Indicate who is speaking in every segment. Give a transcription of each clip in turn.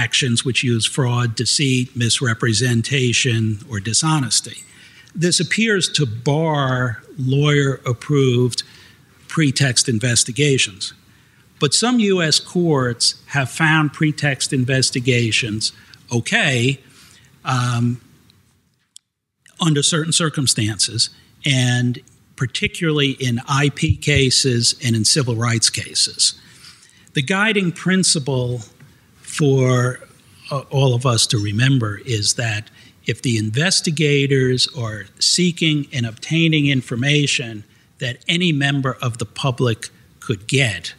Speaker 1: actions which use fraud, deceit, misrepresentation, or dishonesty. This appears to bar lawyer-approved pretext investigations. But some U.S. courts have found pretext investigations okay under certain circumstances, and particularly in IP cases and in civil rights cases. The guiding principle for all of us to remember is that if the investigators are seeking and obtaining information that any member of the public could get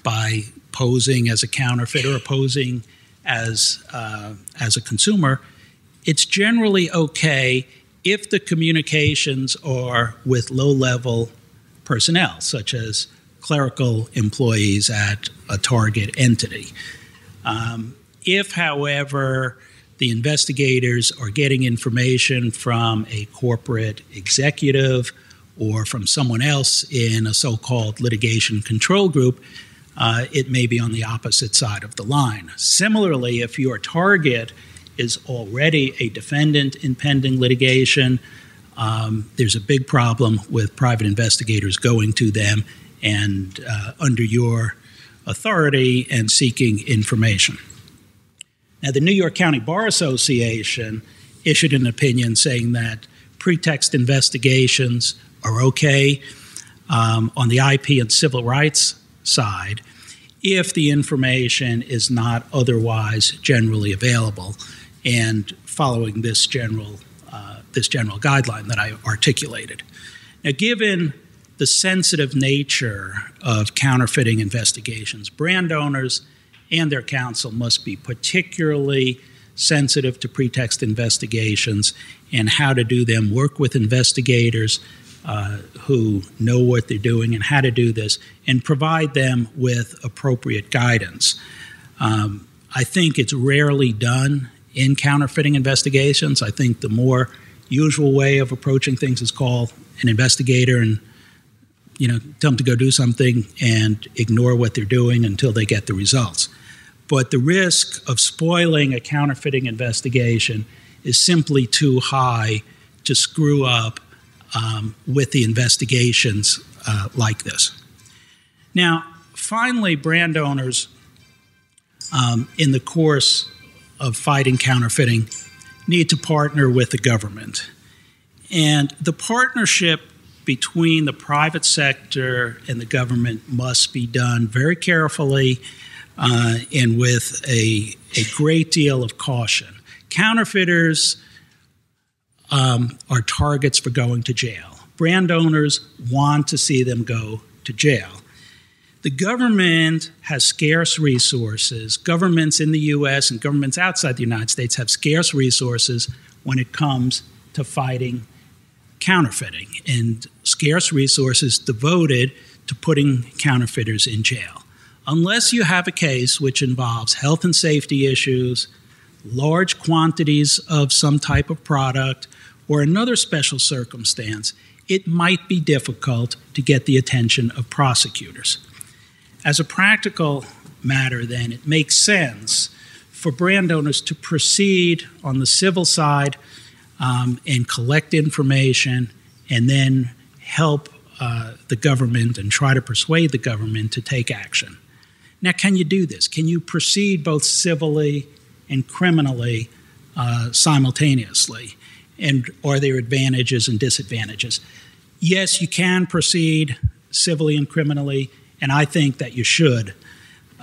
Speaker 1: by posing as a counterfeiter or posing as a consumer, it's generally okay if the communications are with low-level personnel, such as clerical employees at a target entity. If, however, the investigators are getting information from a corporate executive or from someone else in a so-called litigation control group, it may be on the opposite side of the line. Similarly, if your target is already a defendant in pending litigation, there's a big problem with private investigators going to them and under your authority and seeking information. Now, the New York County Bar Association issued an opinion saying that pretext investigations are okay on the IP and civil rights side if the information is not otherwise generally available, and following this general guideline that I articulated. Now, given the sensitive nature of counterfeiting investigations, brand owners and their counsel must be particularly sensitive to pretext investigations and how to do them, work with investigators who know what they're doing and how to do this, and provide them with appropriate guidance. I think it's rarely done in counterfeiting investigations. I think the more usual way of approaching things is call an investigator and tell them to go do something and ignore what they're doing until they get the results. But the risk of spoiling a counterfeiting investigation is simply too high to screw up with the investigations like this. Now, finally, brand owners, in the course of fighting counterfeiting, need to partner with the government. And the partnership between the private sector and the government must be done very carefully and with a great deal of caution. Counterfeiters are targets for going to jail. Brand owners want to see them go to jail. The government has scarce resources. Governments in the U.S. and governments outside the United States have scarce resources when it comes to fighting counterfeiting, and scarce resources devoted to putting counterfeiters in jail. Unless you have a case which involves health and safety issues, large quantities of some type of product, or another special circumstance, it might be difficult to get the attention of prosecutors. As a practical matter, then, it makes sense for brand owners to proceed on the civil side and collect information and then help the government and try to persuade the government to take action. Now, can you do this? Can you proceed both civilly and criminally simultaneously? And are there advantages and disadvantages? Yes, you can proceed civilly and criminally, and I think that you should.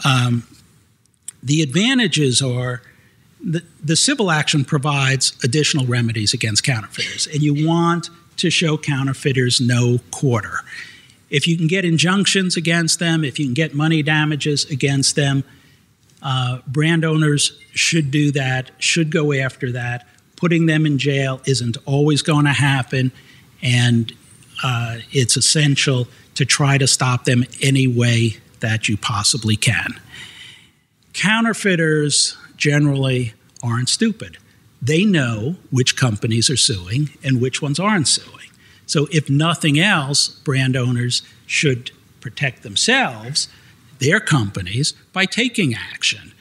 Speaker 1: The advantages are the civil action provides additional remedies against counterfeiters, and you want to show counterfeiters no quarter. If you can get injunctions against them, if you can get money damages against them, brand owners should do that, should go after that. Putting them in jail isn't always going to happen, and it's essential to try to stop them any way that you possibly can. Counterfeiters generally aren't stupid. They know which companies are suing and which ones aren't suing. So if nothing else, brand owners should protect themselves, their companies, by taking action.